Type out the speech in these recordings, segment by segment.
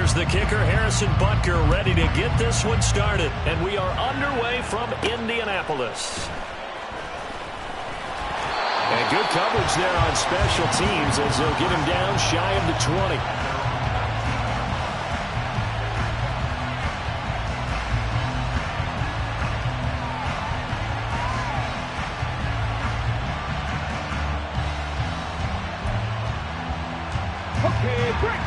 Here's the kicker, Harrison Butker, ready to get this one started. And we are underway from Indianapolis. And good coverage there on special teams as they'll get him down shy of the 20. Okay, break.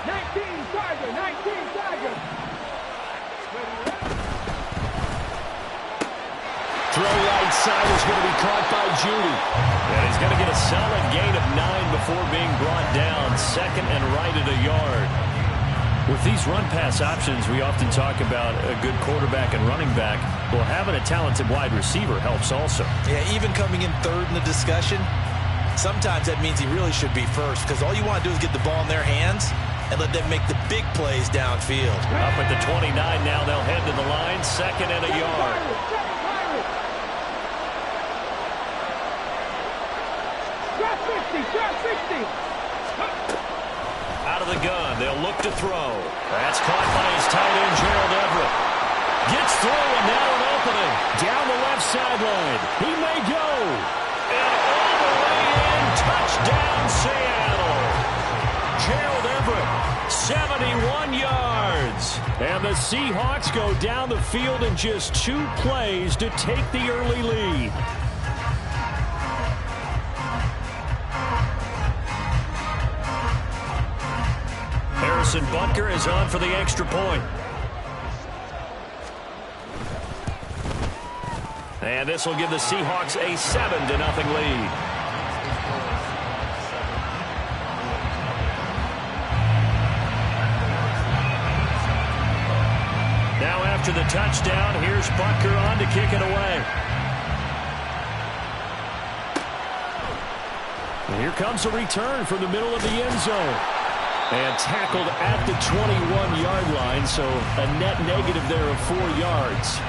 19 Tiger, 19 Tiger. Throw right side is going to be caught by Judy. And he's going to get a solid gain of 9 before being brought down. Second and right at a yard. With these run-pass options, we often talk about a good quarterback and running back. Well, having a talented wide receiver helps also. Yeah, even coming in third in the discussion, sometimes that means he really should be first because all you want to do is get the ball in their hands and let them make the big plays downfield. Up at the 29 now, they'll head to the line. Second and a yard. Drop 50, 50. Out of the gun, they'll look to throw. That's caught by his tight end, Gerald Everett. Gets through, and now an opening. Down the left sideline. He may go. And all the way in, touchdown Seattle. Gerald Everett, 71 yards. And the Seahawks go down the field in just 2 plays to take the early lead. Harrison Butker is on for the extra point. And this will give the Seahawks a 7-0 lead. Now after the touchdown, here's Butker on to kick it away. And here comes a return from the middle of the end zone. And tackled at the 21-yard line, so a net negative there of 4 yards.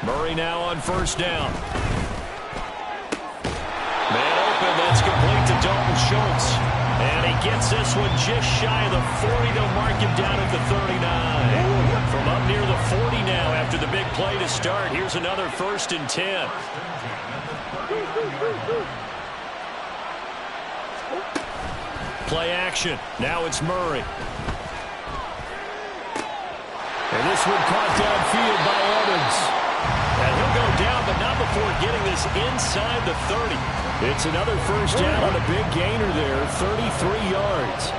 Murray now on first down. Man open, that's complete to Dalton Schultz. And he gets this one just shy of the 40. They'll mark him down at the 39. From up near the 40 now after the big play to start. Here's another 1st and 10. Play action. Now it's Murray. And this one caught downfield by Evans. And he'll go down, but not before getting this inside the 30. It's another first down on a big gainer there, 33 yards.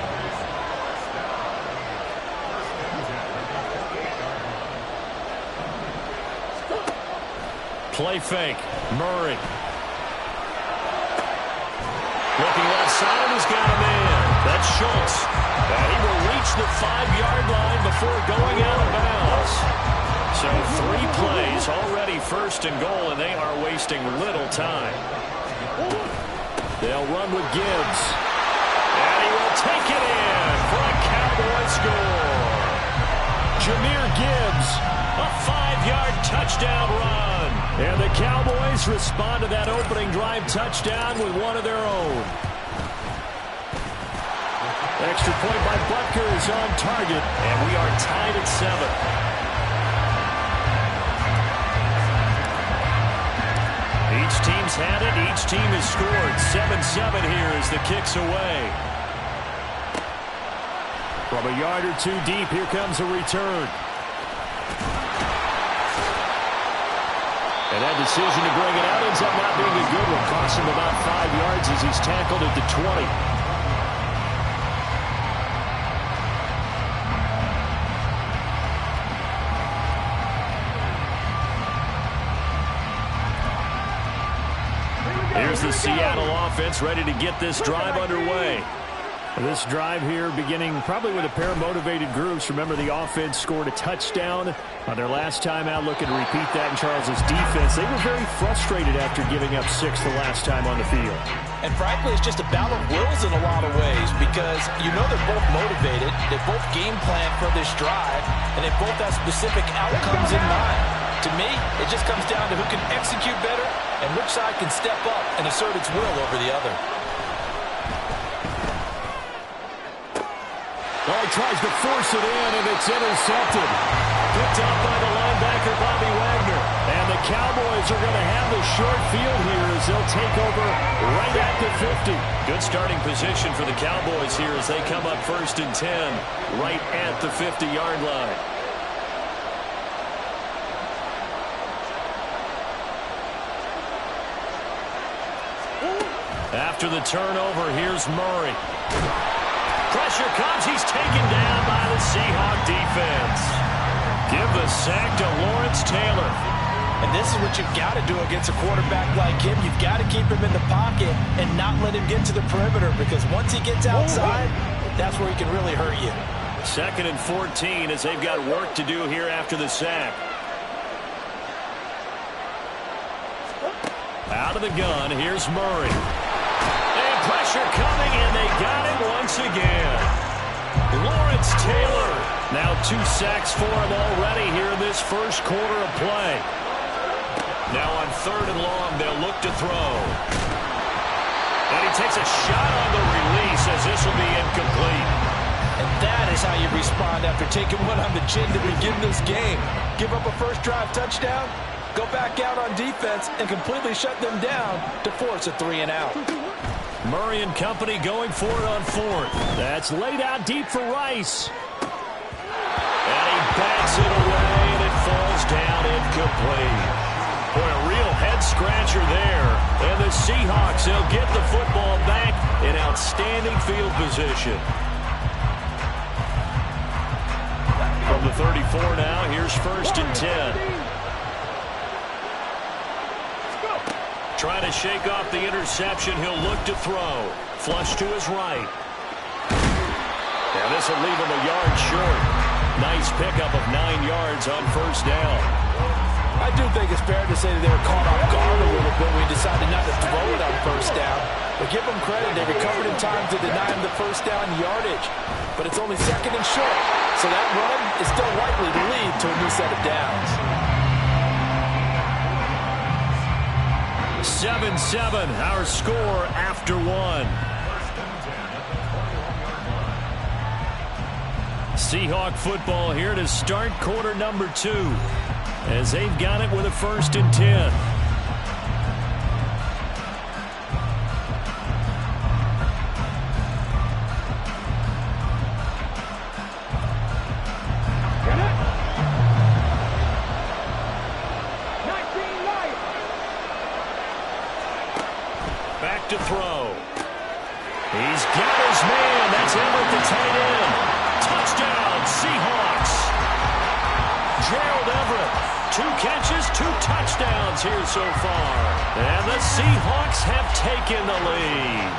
Play fake. Murray. Looking left side, he's got a man. That's Schultz. And he will reach the 5-yard line before going out of bounds. So 3 plays, already 1st and goal, and they are wasting little time. They'll run with Gibbs. And he will take it in for a Cowboy score. Jahmyr Gibbs, a 5-yard touchdown run. And the Cowboys respond to that opening drive touchdown with one of their own. Extra point by Butker is on target, and we are tied at 7. Each team's had it. Each team has scored. 7-7 here as the kick's away. From a yard or 2 deep, here comes a return. And that decision to bring it out ends up not being a good one. Costs him about 5 yards as he's tackled at the 20. Here's the Seattle offense ready to get this drive underway. This drive here beginning probably with a pair of motivated groups. Remember, the offense scored a touchdown on their last time out, looking to repeat that in Charles's defense. They were very frustrated after giving up 6 the last time on the field. And frankly, it's just a battle of wills in a lot of ways because you know they're both motivated, they both game plan for this drive, and they both have specific outcomes in mind. To me, it just comes down to who can execute better and which side can step up and assert its will over the other. Oh, he tries to force it in, and it's intercepted. Picked up by the linebacker, Bobby Wagner. And the Cowboys are going to have the short field here as they'll take over right at the 50. Good starting position for the Cowboys here as they come up 1st and 10 right at the 50-yard line. After the turnover, here's Murray. Pressure comes. He's taken down by the Seahawk defense. Give the sack to Lawrence Taylor. And this is what you've got to do against a quarterback like him. You've got to keep him in the pocket and not let him get to the perimeter because once he gets outside, that's where he can really hurt you. 2nd and 14 as they've got work to do here after the sack. Out of the gun, here's Murray. And pressure coming, and they got him once again. Lawrence Taylor. Now 2 sacks for him already here in this first quarter of play. Now on 3rd and long, they'll look to throw. And he takes a shot on the release as this will be incomplete. And that is how you respond after taking one on the chin to begin this game. Give up a first drive touchdown, go back out on defense, and completely shut them down to force a 3-and-out. Murray and company going for it on 4th. That's laid out deep for Rice. And he backs it away, and it falls down incomplete. Boy, a real head-scratcher there. And the Seahawks, they'll get the football back in outstanding field position. From the 34 now, here's 1st and 10. Trying to shake off the interception. He'll look to throw. Flush to his right. And this will leave him a yard short. Nice pickup of 9 yards on 1st down. I do think it's fair to say that they were caught off guard a little bit when we decided not to throw it on 1st down. But give them credit. They recovered in time to deny him the 1st down yardage. But it's only 2nd and short. So that run is still likely to lead to a new set of downs. 7-7, our score after 1. Seahawk football here to start quarter number 2 as they've got it with a 1st and 10. To throw. He's got his man. That's Everett, the tight end. Touchdown, Seahawks. Gerald Everett, 2 catches, 2 touchdowns here so far. And the Seahawks have taken the lead.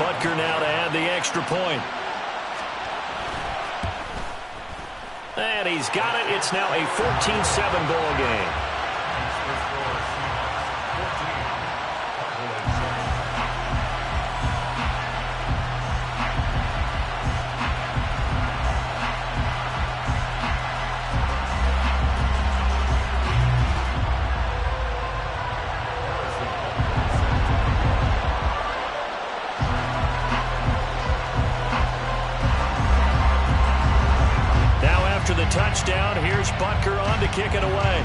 Butker now to add the extra point. And he's got it. It's now a 14-7 ball game. After the touchdown, here's Butker on to kick it away.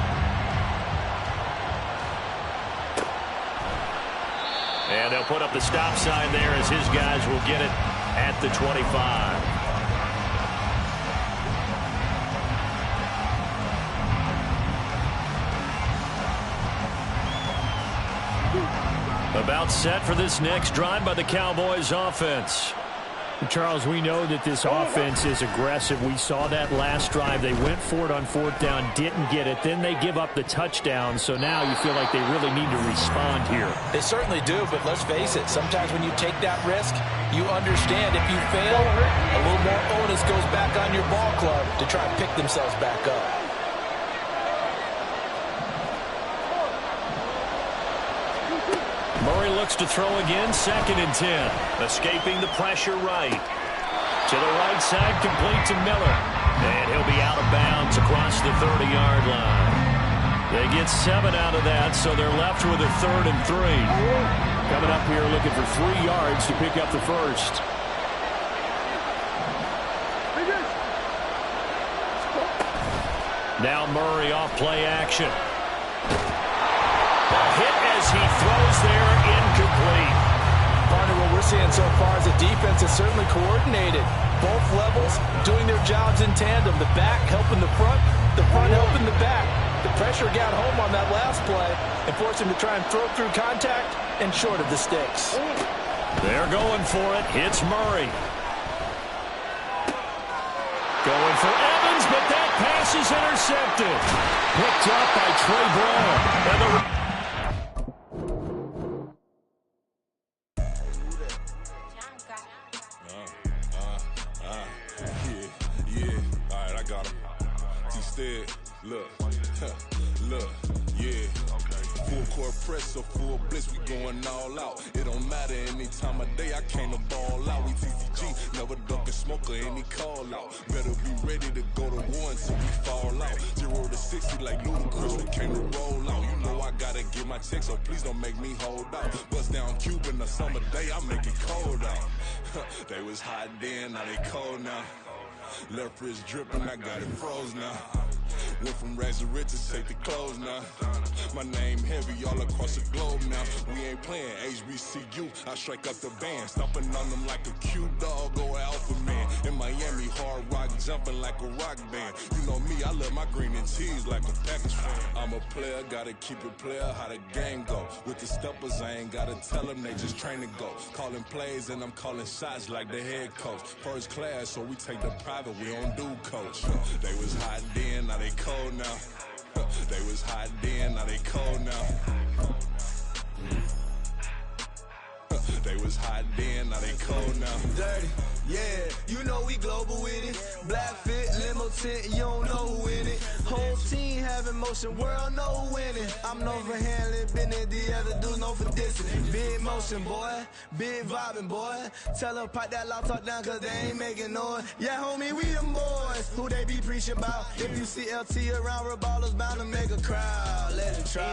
And they'll put up the stop sign there as his guys will get it at the 25. About set for this next drive by the Cowboys offense. Charles, we know that this offense is aggressive. We saw that last drive. They went for it on fourth down, didn't get it. Then they give up the touchdown. So now you feel like they really need to respond here. They certainly do, but let's face it. Sometimes when you take that risk, you understand if you fail, a little more onus goes back on your ball club to try and pick themselves back up. Murray looks to throw again, 2nd and 10. Escaping the pressure right. To the right side, complete to Miller. And he'll be out of bounds across the 30-yard line. They get 7 out of that, so they're left with a 3rd and 3. Coming up here looking for 3 yards to pick up the first. Now Murray off play action. A hit as he throws there, incomplete. Partner, what we're seeing so far is the defense is certainly coordinated. Both levels doing their jobs in tandem. The back helping the front helping the back. The pressure got home on that last play and forced him to try and throw through contact and short of the sticks. They're going for it. Hits Murray. Going for Evans, but that pass is intercepted. Picked up by Trey Brown. And press or full blitz, we going all out. It don't matter any time of day, I came to ball out. We TCG, never duck a smoker, any call out. Better be ready to go to war until we fall out. 0 to 60 like Ludacris, we came to roll out. You know I gotta get my check, so please don't make me hold out. Bust down Cuban a summer day, I make it cold out. They was hot then, now they cold now. Left wrist dripping, I got it froze now. Went from rags to riches, take the clothes now. My name heavy all across the globe now. We ain't playing HBCU, I strike up the band. Stomping on them like a cute dog or alpha man. In Miami, hard rock jumping like a rock band. You know me, I love my green and cheese like a Packers fan. I'm a player, gotta keep it player, how the game go. With the steppers, I ain't gotta tell them, they just train to go. Calling plays and I'm calling shots like the head coach. First class, so we take the private, we don't do coach. They was hot then, now they cold now. They was hot then, now they cold now. They was hot then, now they cold now. Dirty, yeah, you know we global with it. Black fit, limo tint, you don't know who in it. Whole team having motion, world know winning. I'm known for handling business, the other dudes known for dissing. Big motion, boy, big vibing, boy. Tell them pipe that loud talk down, cause they ain't making noise. Yeah, homie, we them boys, who they be preaching about. If you see LT around, ballers bound to make a crowd. Let it try.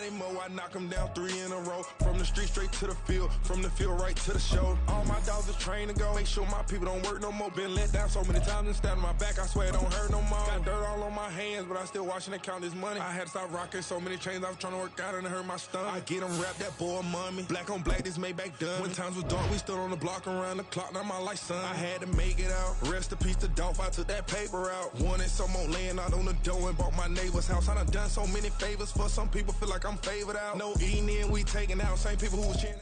Any, mo, I knock them down 3 in a row. From the street straight to the field, from the field right to the show. All my dogs are trained to go. Make sure my people don't work no more. Been let down so many times and stabbed my back. I swear it don't hurt no more. Got dirt all on my hands, but I still watching and count this money. I had to stop rocking so many chains. I was trying to work out and it hurt my stomach. I get them wrapped, that boy mommy. Black on black, this Maybach done. When times was dark, we stood on the block around the clock. Now my life, son. I had to make it out. Rest in peace to Dolph. I took that paper out. Wanted some more laying out on the dough and bought my neighbor's house. I done so many favors for some people. Feel like I'm favored out. No eating in, we taking out. Same people who was chanting.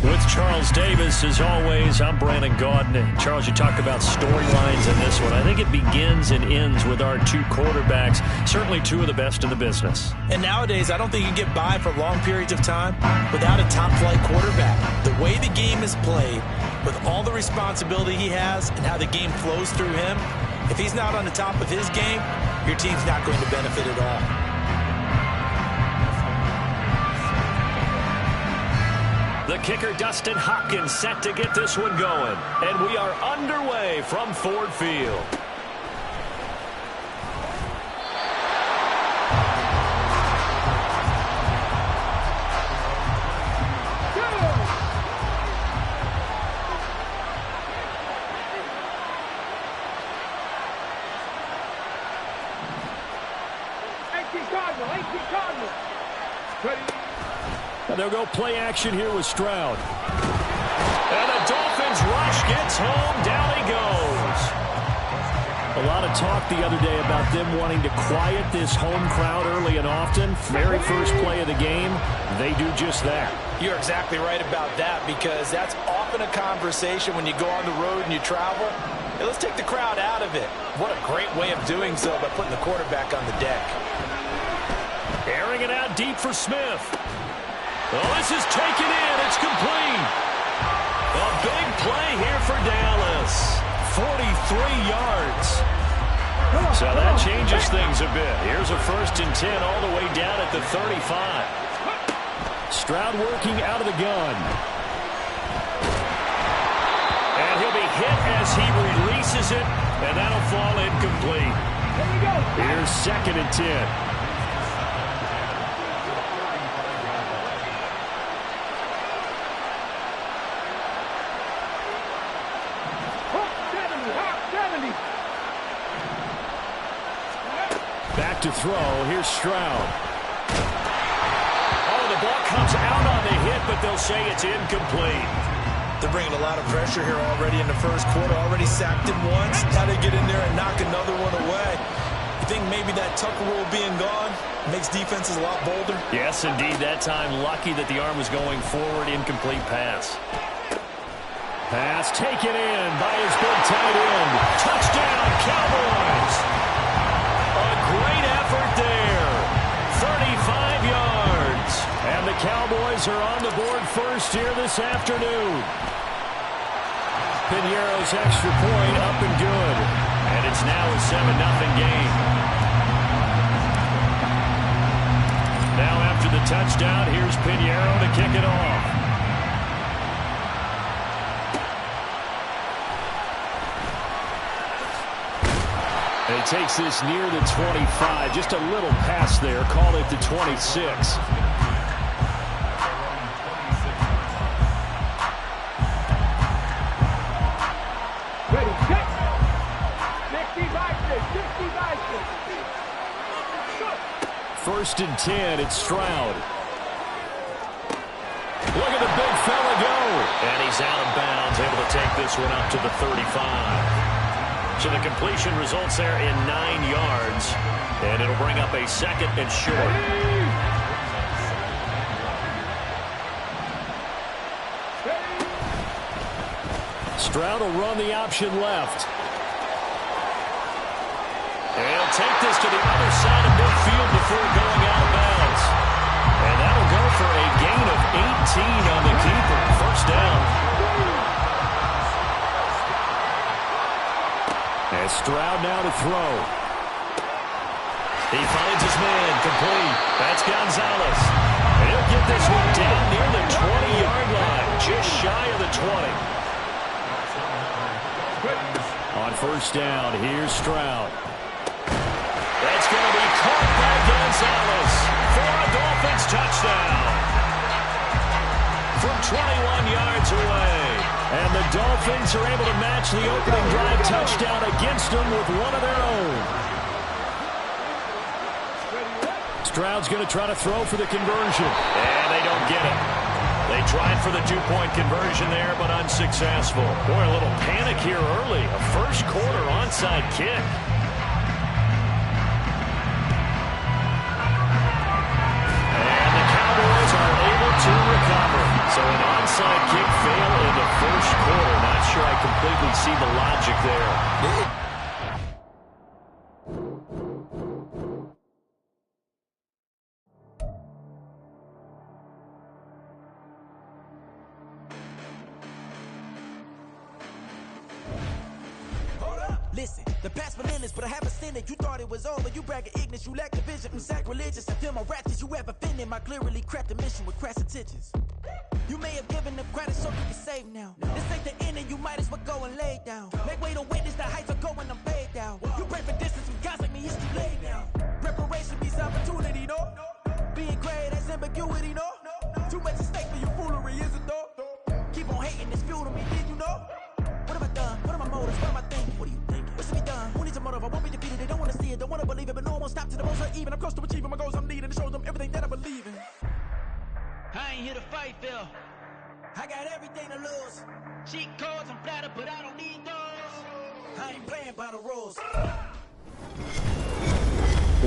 With Charles Davis, as always, I'm Brandon Gaudin. And Charles, you talked about storylines in this one. I think it begins and ends with our 2 quarterbacks, certainly 2 of the best in the business. And nowadays, I don't think you can get by for long periods of time without a top-flight quarterback. The way the game is played, with all the responsibility he has and how the game flows through him, if he's not on the top of his game, your team's not going to benefit at all. The kicker, Dustin Hopkins, set to get this one going. And we are underway from Ford Field. They'll go play action here with Stroud. And the Dolphins rush gets home. Down he goes. A lot of talk the other day about them wanting to quiet this home crowd early and often. Very first play of the game, they do just that. You're exactly right about that, because that's often often a conversation when you go on the road and you travel. Hey, let's take the crowd out of it. What a great way of doing so by putting the quarterback on the deck. Airing it out deep for Smith. Oh, this is taken in. It's complete. A big play here for Dallas. 43 yards. So that changes things a bit. Here's a 1st and 10 all the way down at the 35. Stroud working out of the gun. And he'll be hit as he releases it, and that'll fall incomplete. Here's 2nd and 10. Back to throw. Here's Stroud. Oh, the ball comes out on the hit, but they'll say it's incomplete. They're bringing a lot of pressure here already in the first quarter. Already sacked him once. Now they get in there and knock another one away. You think maybe that Tucker rule being gone makes defenses a lot bolder? Yes, indeed. That time, lucky that the arm was going forward. Incomplete pass. Pass taken in by his big tight end. Touchdown, Cowboys. A great effort there. 35 yards. And the Cowboys are on the board first here this afternoon. Piñeiro's extra point up and good. And it's now a 7-0 game. Now after the touchdown, here's Piñeiro to kick it off. And he takes this near the 25. Just a little pass there. Call it the 26. Ready, set. 60 by 6. 60 by 6. 1st and 10. It's Stroud. Look at the big fella go. And he's out of bounds. Able to take this one up to the 35. So the completion results there in 9 yards. And it'll bring up a 2nd and short. Stroud will run the option left. And he'll take this to the other side of midfield before going out of bounds. And that'll go for a gain of 18 on the keeper. 1st down. And Stroud now to throw. He finds his man, complete. That's Gonzalez. And he'll get this one down near the 20-yard line, just shy of the 20. On 1st down, here's Stroud. That's going to be caught by Gonzalez for a Dolphins touchdown. From 21 yards away. And the Dolphins are able to match the opening drive touchdown against them with one of their own. Stroud's going to try to throw for the conversion. And they don't get it. They tried for the 2-point conversion there, but unsuccessful. Boy, a little panic here early. A first quarter onside kick. And the Cowboys are able to recover. So an onside kick fail in the first quarter. Not sure I completely see the logic there. Listen, the past relentless, but I haven't seen it. You thought it was over, you bragging ignorance, you lack the vision. I'm sacrilegious, I feel my wrath as you ever offended. My clearly crafted mission with crass intentions. You may have given them credit so you can save now. This ain't the end and you might as well go and lay down. Make way to witness the heights are going, I'm paid down. You pray for distance with guys like me, it's too late now. Preparation means opportunity, no? Being great, that's ambiguity, no? Too much at stake for your foolery, is it though? Keep on hating, it's fuel to me, did you know? What have I done? What are my motives? What am I thinking? What are you thinking? What's to be done? Who needs a motive? I won't be defeated. They don't want to see it, don't want to believe it, but no one won't stop to the most even. I'm close to achieving my goals. I'm needing to show them everything that I believe in. I ain't here to fight, Phil. I got everything to lose. Cheat codes, I'm flattered, but I don't need those. I ain't playing by the rules.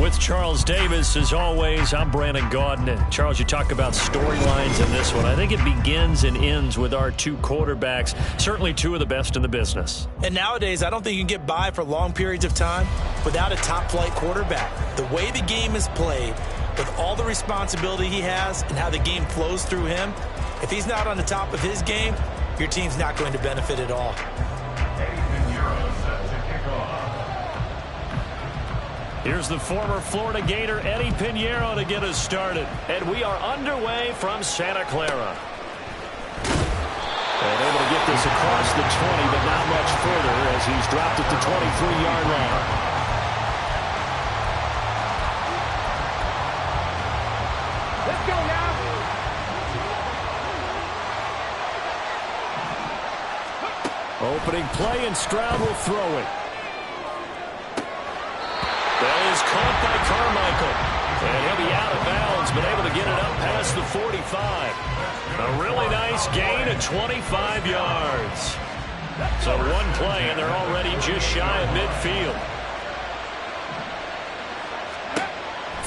With Charles Davis, as always, I'm Brandon Gaudin. And Charles, you talk about storylines in this one. I think it begins and ends with our two quarterbacks, certainly two of the best in the business. And nowadays, I don't think you can get by for long periods of time without a top-flight quarterback. The way the game is played, with all the responsibility he has and how the game flows through him, if he's not on the top of his game, your team's not going to benefit at all. Here's the former Florida Gator, Eddie Pinheiro, to get us started. And we are underway from Santa Clara. And able to get this across the 20, but not much further as he's dropped it to 23-yard line. Let's go now. Opening play, and Stroud will throw it. That is caught by Carmichael. And he'll be out of bounds, but able to get it up past the 45. A really nice gain of 25 yards. So one play, and they're already just shy of midfield.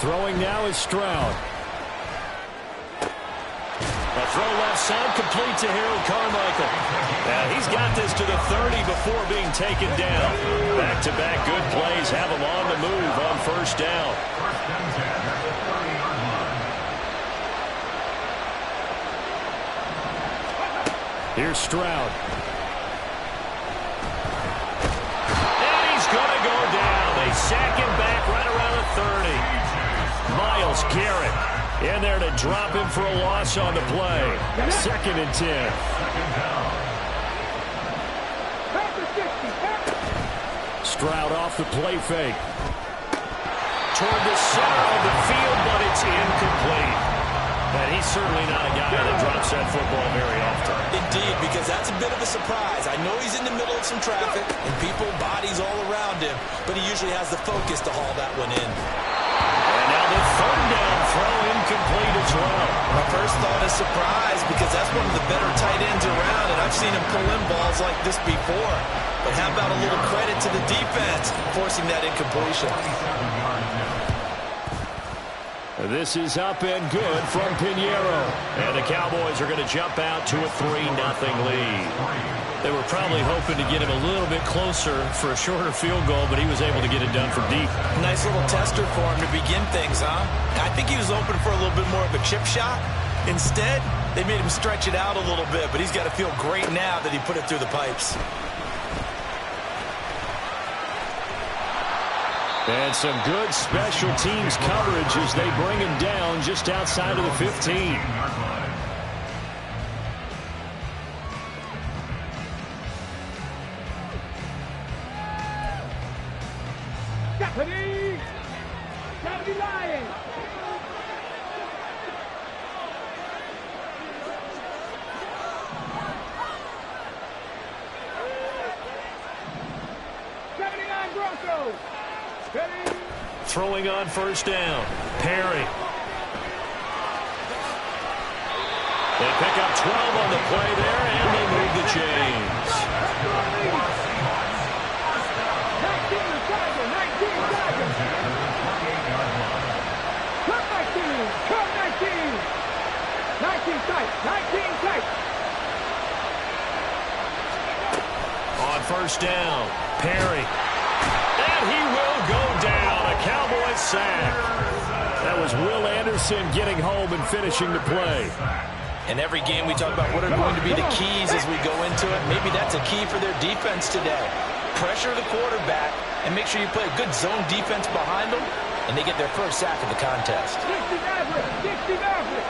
Throwing now is Stroud. A throw left side, complete to Harold Carmichael. Now he's got this to the 30 before being taken down. Back-to-back good plays have him on the move on first down. Here's Stroud. And he's going to go down. They sack him back right around the 30. Myles Garrett in there to drop him for a loss on the play. 2nd and 10. Stroud off the play fake. Toward the center of the field, but it's incomplete. And he's certainly not a guy that drops that football very often. Indeed, because that's a bit of a surprise. I know he's in the middle of some traffic and people, bodies all around him, but he usually has the focus to haul that one in. And now the 3rd down throw incomplete as well. My first thought is surprise because that's one of the better tight ends around, and I've seen him pull in balls like this before. But how about a little credit to the defense forcing that incompletion? This is up and good from Pinheiro. And the Cowboys are going to jump out to a 3-0 lead. They were probably hoping to get him a little bit closer for a shorter field goal, but he was able to get it done from deep. Nice little tester for him to begin things, huh? I think he was open for a little bit more of a chip shot. Instead, they made him stretch it out a little bit, but he's got to feel great now that he put it through the pipes. And some good special teams coverage as they bring him down just outside of the 15. Stephanie! Stephanie Lions! Broncos! Throwing on first down. Perry. They pick up 12 on the play there, and they move the chains. 19 Tiger, 19 Tiger. Come 19, come 19. 19 tight, 19 tight. On first down, Perry. And he will go down. A Cowboys sack. That was Will Anderson getting home and finishing the play. In every game, we talk about what are going to be the keys as we go into it. Maybe that's a key for their defense today. Pressure the quarterback and make sure you play a good zone defense behind them, and they get their first sack of the contest. 60 average, 60 average.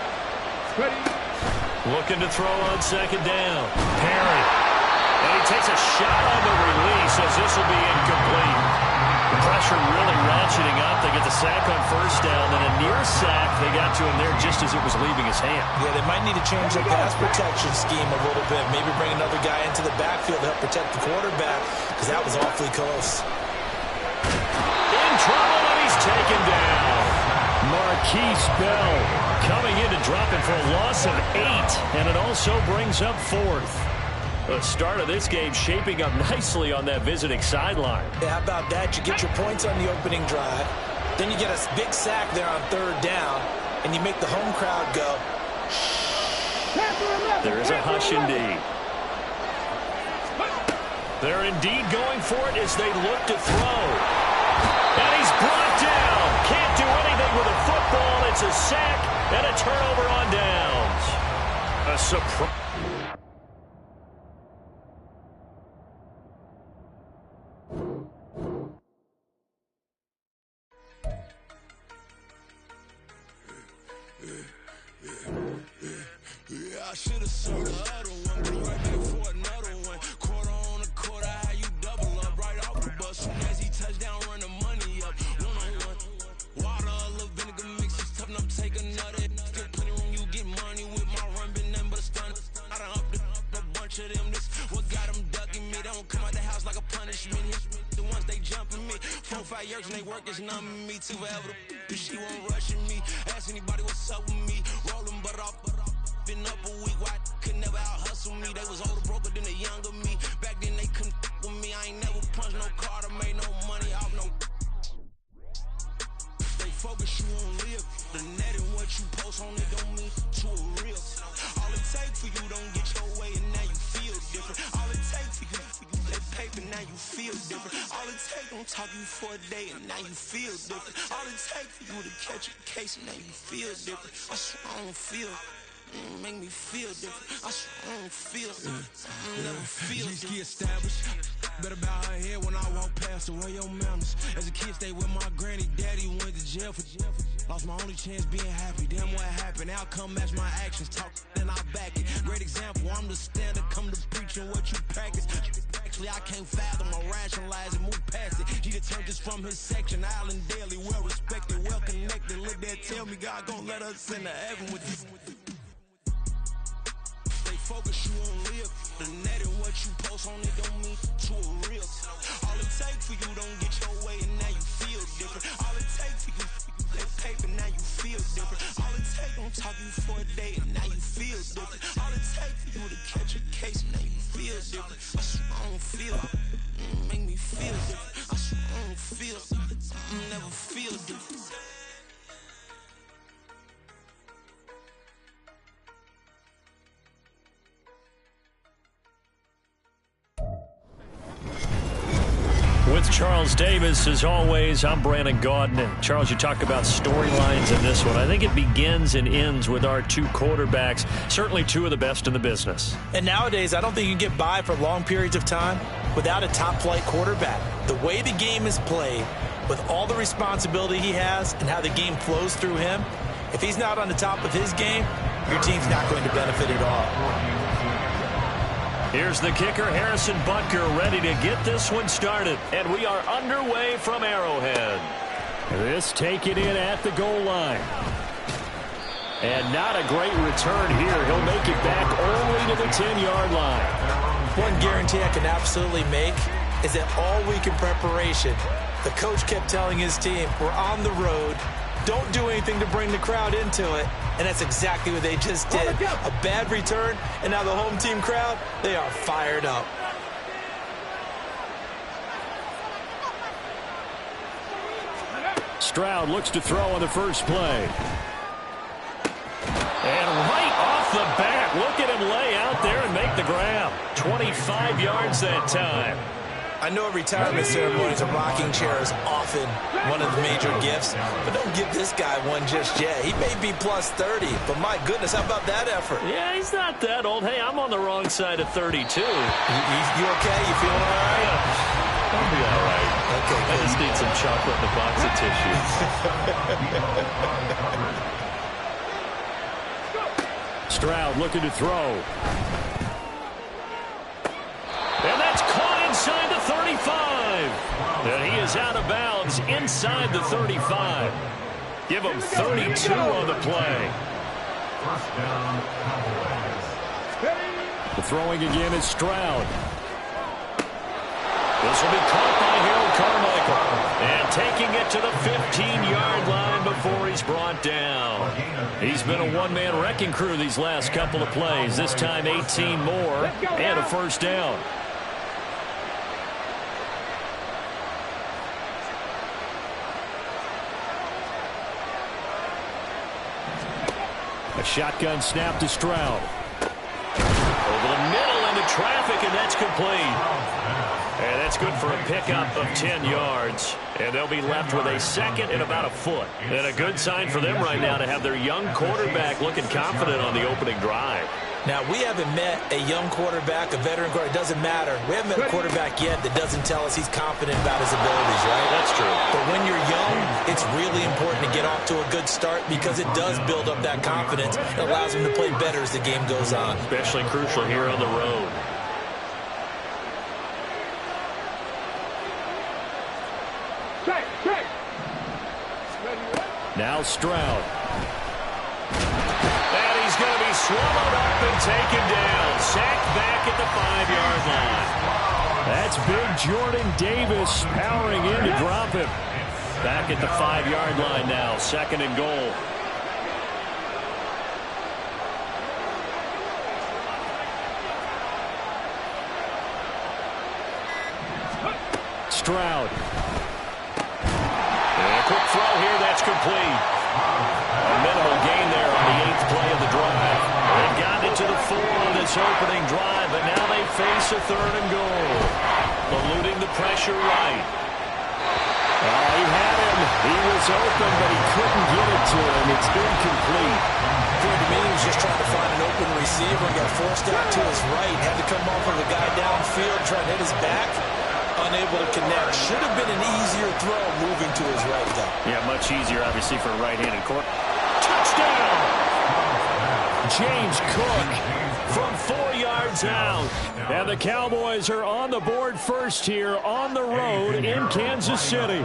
Ready? Looking to throw on second down. Perry. And he takes a shot on the release as this will be incomplete. The pressure really ratcheting up. They get the sack on first down, and a near sack. They got to him there just as it was leaving his hand. Yeah, they might need to change their pass protection scheme a little bit. Maybe bring another guy into the backfield to help protect the quarterback, because that was awfully close. In trouble, and he's taken down. Marquise Bell coming in to drop it for a loss of 8, and it also brings up 4th. The start of this game shaping up nicely on that visiting sideline. Yeah, how about that? You get your points on the opening drive. Then you get a big sack there on 3rd down, and you make the home crowd go. There is a hush indeed. They're indeed going for it as they look to throw. And he's brought down. Can't do anything with a football. It's a sack and a turnover on downs. A surprise. Yeah, I should have sold the other one. Go right there for another one. Quarter on a quarter, how you double up right off the bus. Soon as he touch down, run the money up. One-on-one. Water, a little vinegar mix is tough, and I'm taking another. Still plenty room, you get money with my run, been nothing but a stun. I done upped a bunch of them. This what got them ducking me. They don't come out the house like a punishment. The ones they jumping me. 4 or 5 years and they work is numbing me. Too forever the she won't rushing me. Ask anybody what's up with me. Rolling butt off. Been up a week, why could never out hustle me? They was older, broker than the younger me. Back then they couldn't with me. I ain't never punched no card or made no money off no. They focus you on live. The net and what you post on it don't mean to a real. All it take for you don't get your way and now you feel different. All it take for you that paper now you feel different. All it take don't talk you for a day and now you feel different. All it take for you to catch a case and now you feel different. I swear I don't feel. Make me feel different. I swear I don't feel. Never feel. Just get established. Better bow her head when I walk past her. Where your manners? As a kid, stayed with my granny. Daddy went to jail for. Lost my only chance being happy. Damn, what happened? Outcome match my actions. Talk then I back it. Great example. I'm the standard. Come to preaching what you practice. Actually, I can't fathom or rationalize and move past it. He just turned this from his section. Island daily, well respected, well connected. Look there, tell me God gon' let us into heaven with you. Focus you on live. The net and what you post on it don't mean to a real. All it take for you don't get your way and now you feel different. All it take for you that paper now you feel different. All it take don't talk you for a day and now you feel different. All it take for you to catch a case and now you feel different. I swear I don't feel. Make me feel different. I swear I don't feel. Never feel different. With Charles Davis, as always, I'm Brandon Gaudin. And Charles, you talk about storylines in this one. I think it begins and ends with our 2 quarterbacks, certainly 2 of the best in the business. And nowadays, I don't think you can get by for long periods of time without a top-flight quarterback. The way the game is played, with all the responsibility he has and how the game flows through him, if he's not on the top of his game, your team's not going to benefit at all. Here's the kicker, Harrison Butker, ready to get this one started. And we are underway from Arrowhead. This taken in at the goal line. And not a great return here. He'll make it back only to the 10-yard line. One guarantee I can absolutely make is that all week in preparation, the coach kept telling his team, we're on the road. Don't do anything to bring the crowd into it. And that's exactly what they just did. A bad return, and now the home team crowd, they are fired up. Stroud looks to throw on the first play. And right off the bat, look at him lay out there and make the grab. 25 yards that time. I know at retirement ceremonies, a rocking chair is often one of the major gifts, but don't give this guy one just yet. He may be plus 30, but my goodness, how about that effort? Yeah, he's not that old. Hey, I'm on the wrong side of 32. You okay? You feeling all right? I'll be all right. Okay, I just need some chocolate and a box of tissues. Stroud looking to throw. And that's caught inside the 35. And he is out of bounds inside the 35. Give him 32 on the play. The throwing again is Stroud. This will be caught by Harold Carmichael. And taking it to the 15-yard line before he's brought down. He's been a one-man wrecking crew these last couple of plays. This time 18 more and a first down. shotgun snap to Stroud. Over the middle into traffic, and that's complete. And that's good for a pickup of 10 yards. And they'll be left with a second and about a foot. And a good sign for them right now to have their young quarterback looking confident on the opening drive. Now, we haven't met a young quarterback, a veteran quarterback. It doesn't matter. We haven't met a quarterback yet that doesn't tell us he's confident about his abilities, right? That's true. But when you're young, it's really important to get off to a good start because it does build up that confidence. It allows him to play better as the game goes on. Especially crucial here on the road. Now Stroud. And he's going to be swallowed up and taken down. Sacked back at the 5-yard line. That's big Jordan Davis powering in to drop him. Back at the 5-yard line now. Second and goal. Stroud. And a quick throw here, that's complete. A minimal gain there on the 8th play of the drive. They've gotten it to the 4 on this opening drive, but now they face a 3rd and goal. Eluding the pressure right. He had him. He was open, but he couldn't get it to him. It's incomplete. Appeared to me he was just trying to find an open receiver and got forced out to his right. Had to come off of a guy downfield, try to hit his back. Unable to connect. Should have been an easier throw moving to his right, though. Yeah, much easier, obviously, for a right-handed quarterback. Touchdown! James Cook from 4 yards out. And the Cowboys are on the board first here on the road in Kansas City.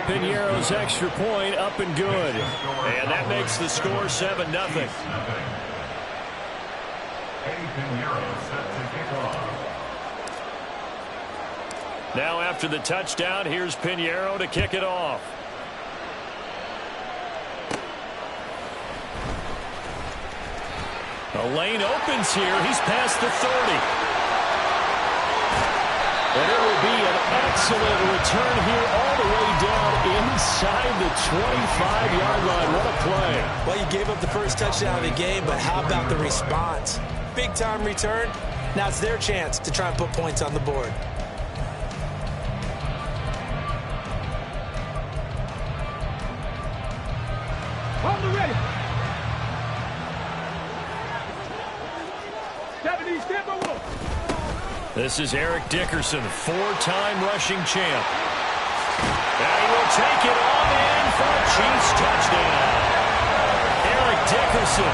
Piñeiro's extra point up and good. And that makes the score 7-0. Now after the touchdown, here's Piñeiro to kick it off. The lane opens here. He's past the 30. And it will be an excellent return here all the way down inside the 25-yard line. What a play. Well, you gave up the first touchdown of the game, but how about the response? Big-time return. Now it's their chance to try and put points on the board. On the ready. 77 Wolf. This is Eric Dickerson, 4-time rushing champ. And he will take it on in for a Chiefs touchdown. Eric Dickerson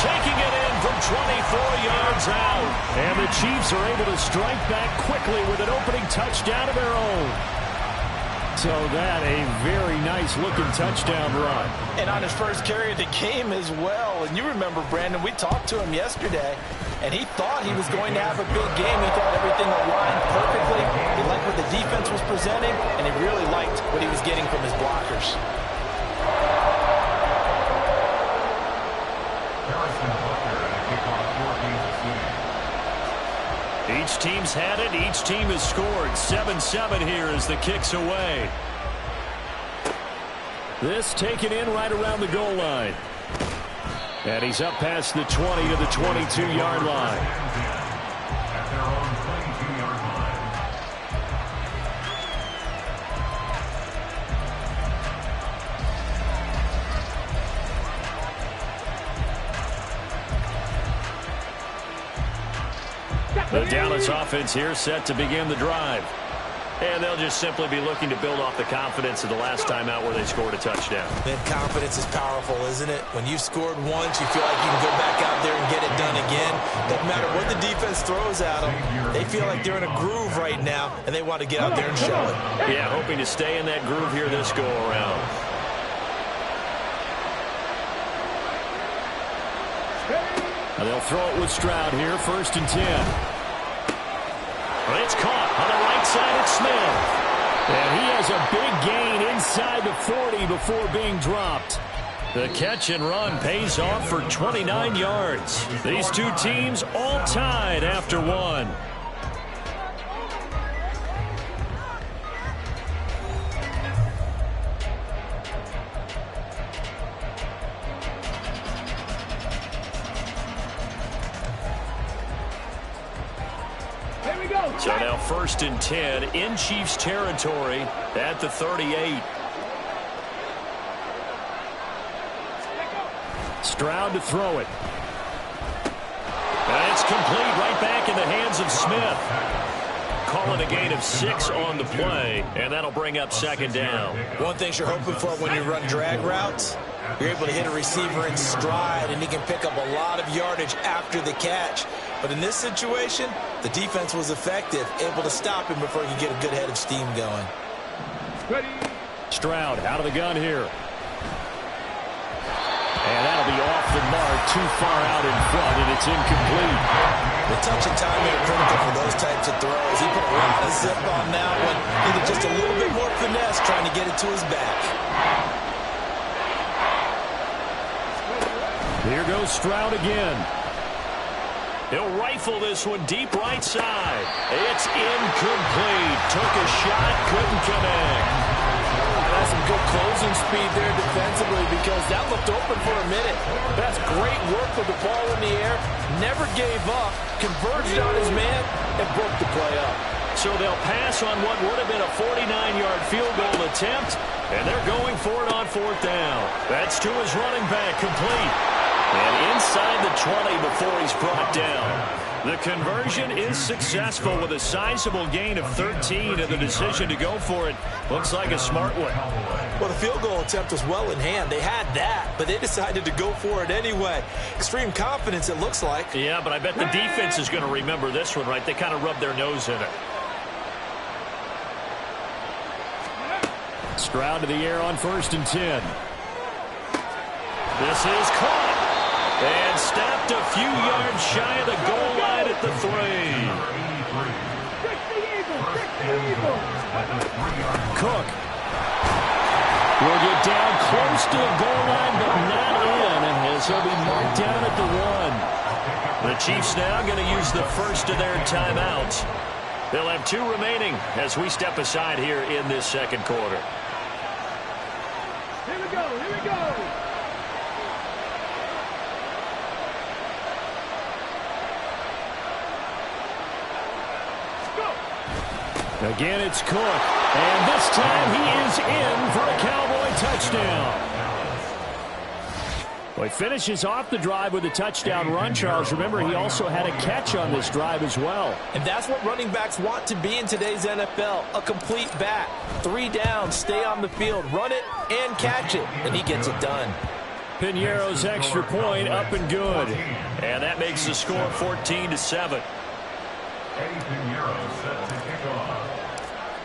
taking it in from 24 yards out. And the Chiefs are able to strike back quickly with an opening touchdown of their own. So that a very nice-looking touchdown run. And on his first carry of the game as well. And you remember, Brandon, we talked to him yesterday, and he thought he was going to have a big game. He thought everything aligned perfectly. He liked what the defense was presenting, and he really liked what he was getting from his blockers. Each team's had it. Each team has scored. 7-7 here as the kick's away. This taken in right around the goal line. And he's up past the 20 to the 22-yard line. The Dallas offense here set to begin the drive. And they'll just simply be looking to build off the confidence of the last time out where they scored a touchdown. That confidence is powerful, isn't it? When you've scored once, you feel like you can go back out there and get it done again. Doesn't matter what the defense throws at them. They feel like they're in a groove right now, and they want to get out there and show it. Yeah, hoping to stay in that groove here this go-around. They'll throw it with Stroud here, 1st and 10. It's caught on the right side of Smith. And he has a big gain inside the 40 before being dropped. The catch and run pays off for 29 yards. These two teams all tied after one. Here we go. So now 1st and 10 in Chiefs territory at the 38. Stroud to throw it. And it's complete right back in the hands of Smith. Calling a gain of 6 on the play, and that'll bring up 2nd down. One thing you're hoping for when you run drag routes, you're able to hit a receiver in stride, and he can pick up a lot of yardage after the catch. But in this situation, the defense was effective, able to stop him before he could get a good head of steam going. Ready. Stroud out of the gun here. And that'll be off the mark, too far out in front, and it's incomplete. The touch and timing are critical for those types of throws. He put a lot of zip on that one. Needed just a little bit more finesse trying to get it to his back. Here goes Stroud again. He'll rifle this one deep right side. It's incomplete. Took a shot, couldn't connect. That's some good closing speed there defensively because that looked open for a minute. That's great work with the ball in the air. Never gave up, converged on his man, and broke the play up. So they'll pass on what would have been a 49-yard field goal attempt, and they're going for it on 4th down. That's to his running back, complete. And inside the 20 before he's brought down. The conversion is successful with a sizable gain of 13, and the decision to go for it looks like a smart one. Well, the field goal attempt was well in hand. They had that, but they decided to go for it anyway. Extreme confidence, it looks like. Yeah, but I bet the defense is going to remember this one, right? They kind of rubbed their nose in it. Stroud to the air on 1st and 10. This is caught. And stopped a few yards shy of the goal line at the 3. Cook will get down close to the goal line, but not in, as he'll be marked down at the 1. The Chiefs now going to use the first of their timeouts. They'll have 2 remaining as we step aside here in this 2nd quarter. Here we go. Here we go. Again, it's Cook. And this time he is in for a Cowboy touchdown. Well, he finishes off the drive with a touchdown run, Charles. Remember, he also had a catch on this drive as well. And that's what running backs want to be in today's NFL, a complete back. 3 downs, stay on the field, run it, and catch it. And he gets it done. Piñeiro's extra point up and good. And that makes the score 14-7.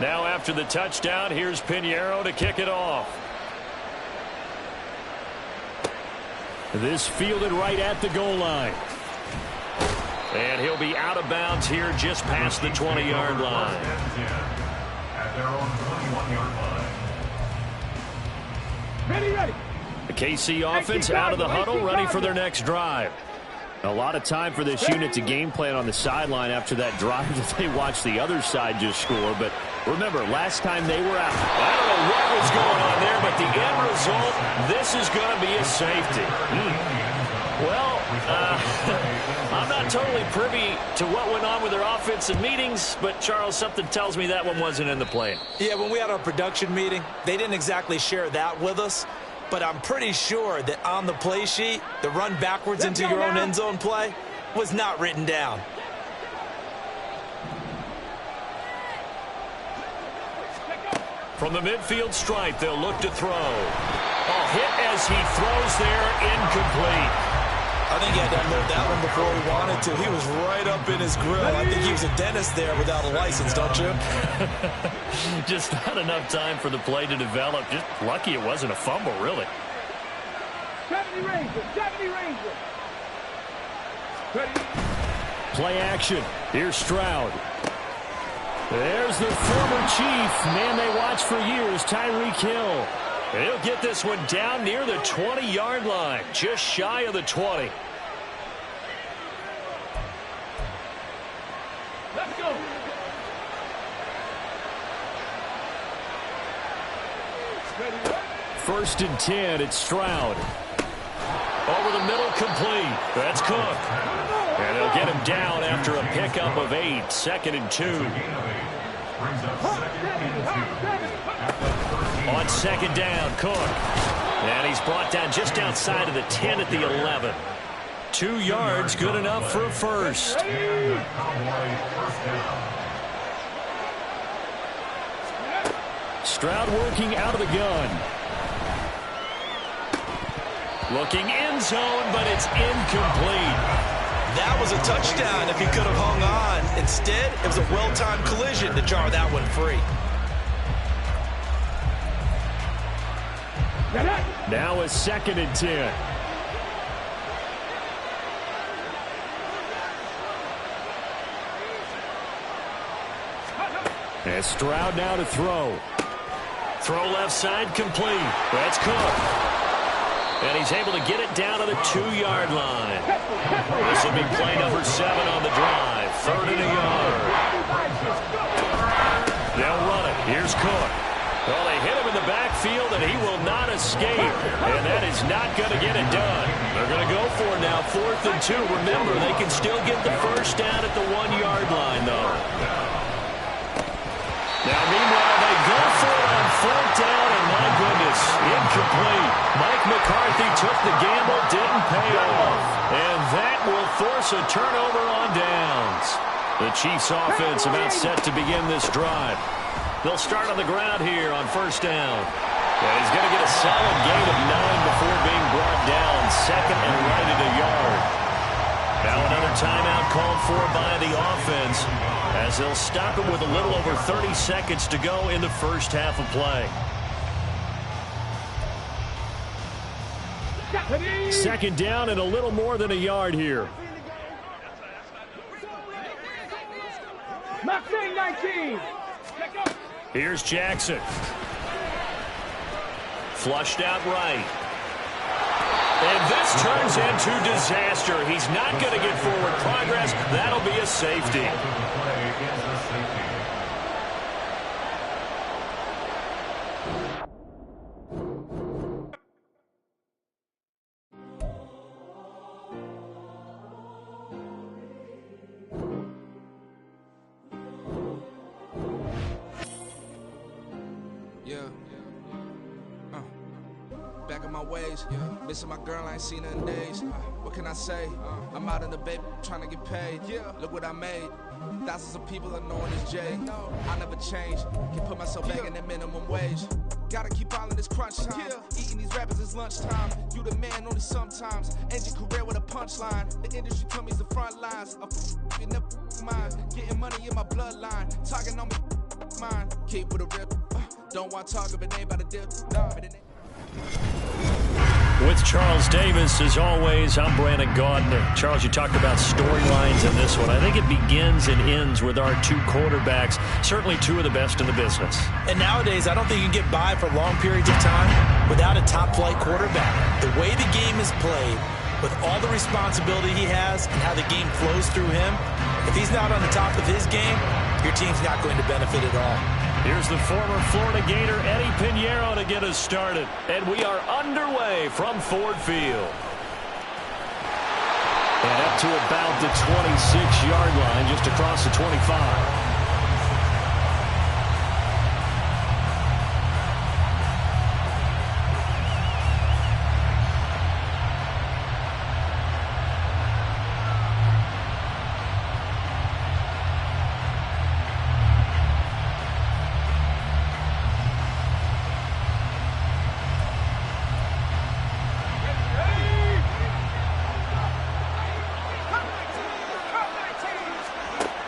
Now after the touchdown, here's Piñeiro to kick it off. This fielded right at the goal line. And he'll be out of bounds here just past the 20-yard line. At their own 21-yard line. Ready. The KC offense out of the huddle, ready for their next drive. A lot of time for this unit to game plan on the sideline after that drive that they watched the other side just score. But remember, last time they were out, I don't know what was going on there, but the end result, this is going to be a safety. Well, I'm not totally privy to what went on with their offensive meetings, but, Charles, something tells me that one wasn't in the plan. Yeah, when we had our production meeting, they didn't exactly share that with us. But I'm pretty sure that on the play sheet, the run backwards into your own end zone play was not written down. From the midfield stripe, they'll look to throw. A hit as he throws there, incomplete. I think he had to unload that one before he wanted to. He was right up in his grill. I think he was a dentist there without a license, don't you? Just not enough time for the play to develop. Just lucky it wasn't a fumble, really. 70 Rangers. Ready. Play action. Here's Stroud. There's the former Chief, man they watched for years, Tyreek Hill. And he'll get this one down near the 20-yard line, just shy of the 20. Let's go. Ready. 1st and 10, it's Stroud. Over the middle, complete. That's Cook. And they'll get him down after a pickup of 8, 2nd and 2. On 2nd down, Cook. And he's brought down just outside of the 10 at the 11. 2 yards, good enough for a first. Stroud working out of the gun. Looking end zone, but it's incomplete. That was a touchdown if he could have hung on. Instead, it was a well-timed collision to jar that one free. Now a 2nd and 10. And Stroud now to throw. Throw left side complete. That's Cook. And he's able to get it down to the 2-yard line. This will be play number 7 on the drive. 3rd and a yard. They'll run it. Here's Cook. Well, they hit him in the backfield, and he will not escape. And that is not going to get it done. They're going to go for it now, 4th and 2. Remember, they can still get the first down at the 1-yard line, though. Now, meanwhile, they go for it on 4th down, and my goodness, incomplete. Mike McCarthy took the gamble, didn't pay off. And that will force a turnover on downs. The Chiefs' offense about set to begin this drive. They'll start on the ground here on 1st down. And he's going to get a solid gain of 9 before being brought down. 2nd and right at a yard. Now another timeout called for by the offense, as they'll stop it with a little over 30 seconds to go in the first half of play. 2nd down and a little more than a yard here. Mustang 19. Here's Jackson. Flushed out right. And this turns into disaster. He's not going to get forward progress. That'll be a safety. Back in my ways, missing my girl, I ain't seen her in days. What can I say? I'm out in the baby trying to get paid. Look what I made. Thousands of people are knowing this Jay. I never change. Can put myself back in that minimum wage. Gotta keep all in this crunch time. Eating these rappers is lunchtime. You the man only sometimes. End your career with a punchline. The industry told me it's the front lines. You never mind. Getting money in my bloodline. Talking on me mine. Keep with a rip. Don't want to talk, but ain't about to dip. With Charles Davis, as always, I'm Brandon Gaudner. Charles, you talked about storylines in this one. I think it begins and ends with our 2 quarterbacks, certainly 2 of the best in the business. And nowadays, I don't think you can get by for long periods of time without a top-flight quarterback. The way the game is played, with all the responsibility he has and how the game flows through him, if he's not on the top of his game, your team's not going to benefit at all. Here's the former Florida Gator, Eddie Pinheiro, to get us started. And we are underway from Ford Field. And up to about the 26-yard line, just across the 25.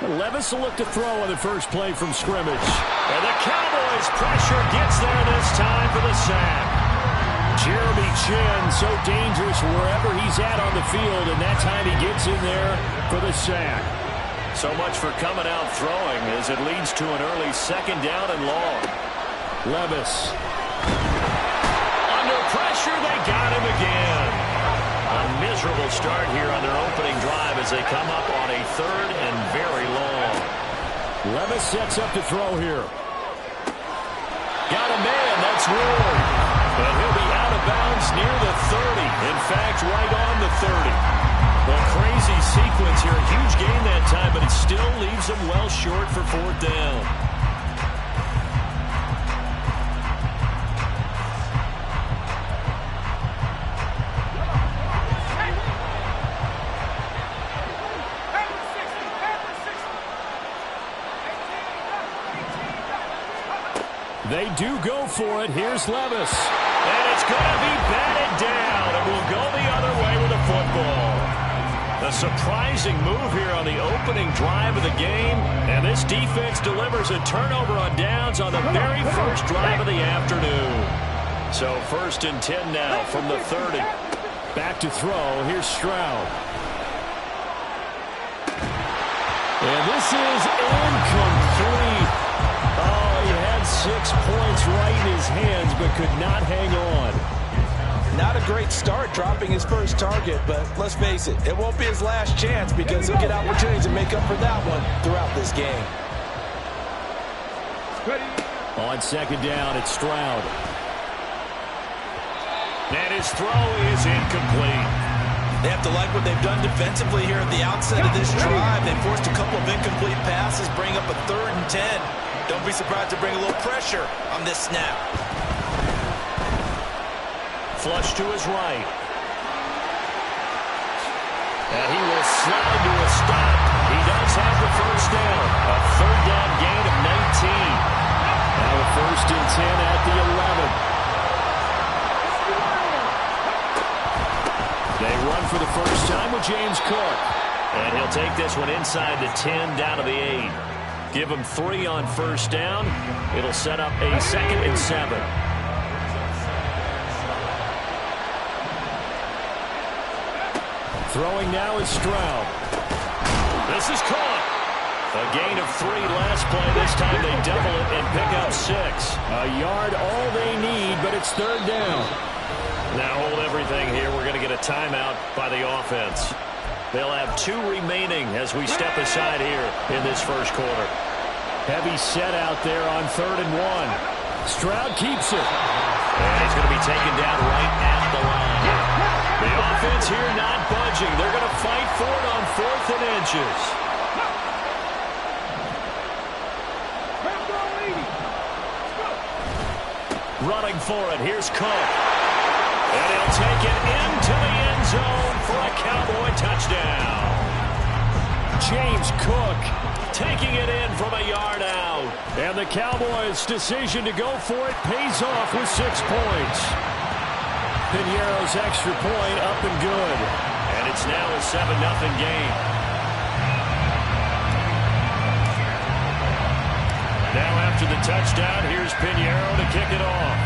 Levis will look to throw on the first play from scrimmage. And the Cowboys' pressure gets there this time for the sack. Jeremy Chin, so dangerous wherever he's at on the field, and that time he gets in there for the sack. So much for coming out throwing as it leads to an early 2nd down and long. Levis. Under pressure, they got him again. A miserable start here on their opening drive as they come up on a 3rd and very long. Levis sets up to throw here. Got a man, that's Ward. And he'll be out of bounds near the 30. In fact, right on the 30. Well, crazy sequence here still leaves them well short for fourth down. They do go for it. Here's Levis. And it's going to be batted down. It will go the other way with the football. A surprising move here on the opening drive of the game. And this defense delivers a turnover on downs on the very first drive of the afternoon. So 1st and 10 now from the 30. Back to throw. Here's Stroud. And this is incomplete. Oh, he had 6 points right in his hands, but could not hang on. Not a great start dropping his first target, but let's face it, it won't be his last chance because he'll get opportunities to make up for that one throughout this game. On 2nd down, it's Stroud. And his throw is incomplete. They have to like what they've done defensively here at the outset of this drive. They forced a couple of incomplete passes, bring up a 3rd and 10. Don't be surprised to bring a little pressure on this snap. Flush to his right. And he will slide to a stop. He does have the first down. A 3rd down gain of 19. Now a 1st and 10 at the 11. They run for the first time with James Cook. And he'll take this one inside the 10 down to the 8. Give him 3 on 1st down. It'll set up a 2nd and 7. Throwing now is Stroud. This is caught. A gain of 3 last play. This time they double it and pick up 6. A yard all they need, but it's 3rd down. Now hold everything here. We're going to get a timeout by the offense. They'll have 2 remaining as we step aside here in this first quarter. Heavy set out there on 3rd and 1. Stroud keeps it. And he's going to be taken down right at the line. The offense here not budging. They're going to fight for it on 4th and inches. Running for it. Here's Cook. And he'll take it into the end zone for a Cowboy touchdown. James Cook taking it in from a yard out. And the Cowboys' decision to go for it pays off with 6 points. Piñeiro's extra point up and good. And it's now a 7-0 game. Now after the touchdown, here's Piñeiro to kick it off.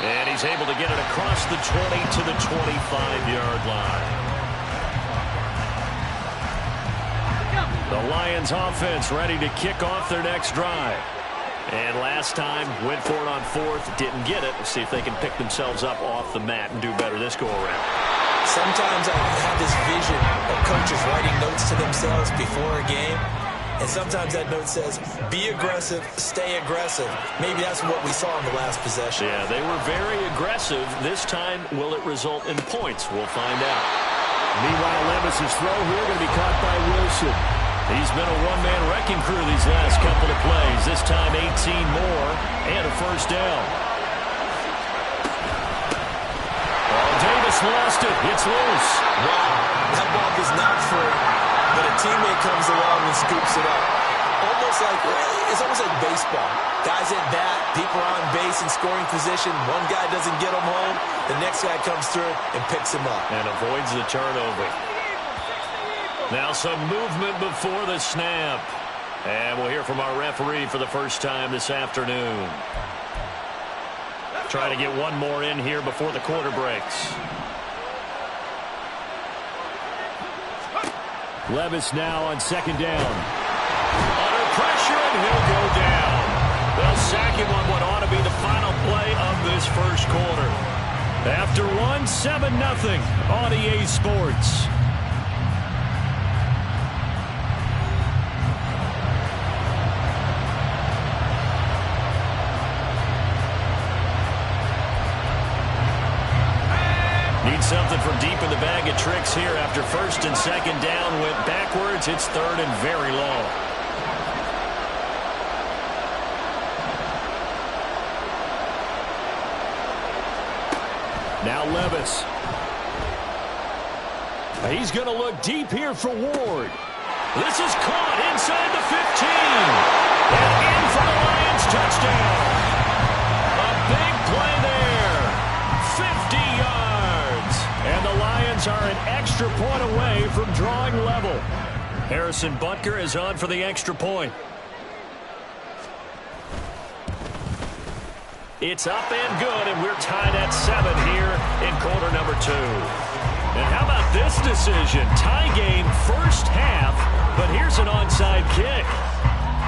And he's able to get it across the 20 to the 25-yard line. The Lions offense ready to kick off their next drive. And last time, went for it on 4th, didn't get it. Let's see if they can pick themselves up off the mat and do better this go-around. Sometimes I have this vision of coaches writing notes to themselves before a game. And sometimes that note says, be aggressive, stay aggressive. Maybe that's what we saw in the last possession. Yeah, they were very aggressive. This time, will it result in points? We'll find out. Meanwhile, Levis' throw here going to be caught by Wilson. He's been a one-man wrecking crew these last couple of plays. This time, 18 more and a first down. Oh, Davis lost it. It's loose. Wow, that ball is not free. But a teammate comes along and scoops it up. It's almost like baseball. Guys at bat, people are on base in scoring position. One guy doesn't get him home. The next guy comes through and picks him up. And avoids the turnover. Now some movement before the snap. And we'll hear from our referee for the first time this afternoon. Trying to get one more in here before the quarter breaks. Levis now on 2nd down. Under pressure, and he'll go down. They'll sack him on what ought to be the final play of this first quarter. After one, 7-0 on EA Sports. something from deep in the bag of tricks here after first and second down went backwards. It's third and very long. Now Levis. He's going to look deep here for Ward. This is caught inside the 15. And in for the Lions touchdown. A big play there. 50 yards. And the Lions are an extra point away from drawing level. Harrison Butker is on for the extra point. It's up and good, and we're tied at 7 here in quarter number 2. And how about this decision? Tie game first half, but here's an onside kick.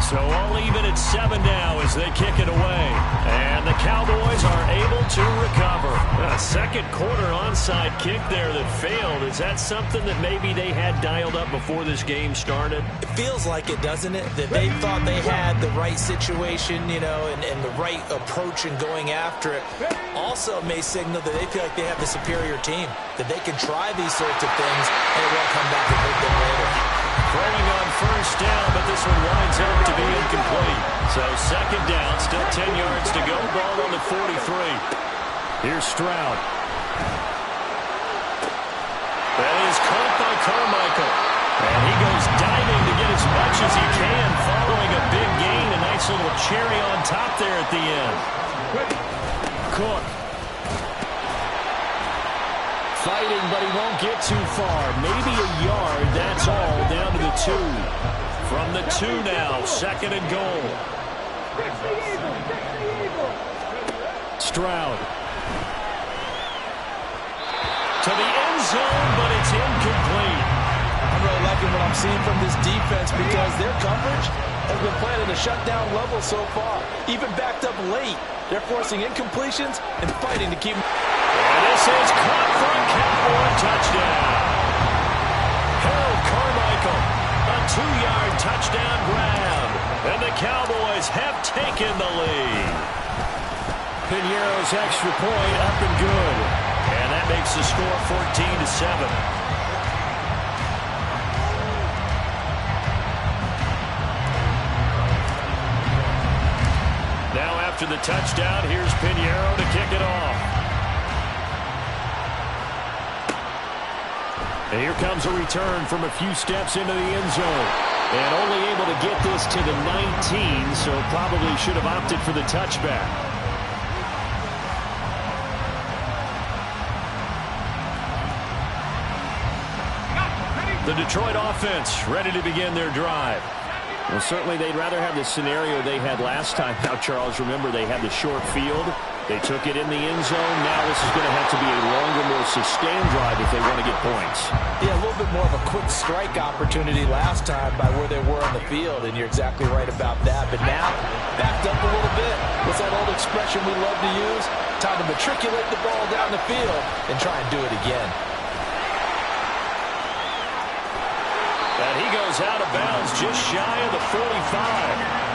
So all even at 7 now as they kick it away. And the Cowboys are able to recover. A second quarter onside kick there that failed. Is that something that maybe they had dialed up before this game started? It feels like it, doesn't it? That they thought they had the right situation, you know, and the right approach in going after it. Also may signal that they feel like they have the superior team, that they can try these sorts of things and it won't come back and hurt them later. Throwing on first down, but this one winds up to be incomplete. So second down, still 10 yards to go. Ball on the 43. Here's Stroud. That is caught by Carmichael. And he goes diving to get as much as he can following a big gain. A nice little cherry on top there at the end. Cook. Fighting, but he won't get too far. Maybe a yard, that's all, down to the 2. From the 2 now, second and goal. Stroud. To the end zone, but it's incomplete. I'm really liking what I'm seeing from this defense because their coverage has been playing at a shutdown level so far. Even backed up late, they're forcing incompletions and fighting to keep... And this is caught for a Cowboy touchdown. Harold Carmichael, a 2-yard touchdown grab. And the Cowboys have taken the lead. Piñeiro's extra point up and good. And that makes the score 14-7. Now after the touchdown, here's Piñeiro to kick it off. And here comes a return from a few steps into the end zone. And only able to get this to the 19, so probably should have opted for the touchback. The Detroit offense ready to begin their drive. Well, certainly they'd rather have the scenario they had last time. Now, Charles, remember they had the short field. They took it in the end zone. Now this is going to have to be a longer, more sustained drive if they want to get points. Yeah, a little bit more of a quick strike opportunity last time by where they were on the field, and you're exactly right about that. But now, backed up a little bit. What's that old expression we love to use? Time to matriculate the ball down the field and try and do it again. And he goes out of bounds just shy of the 45.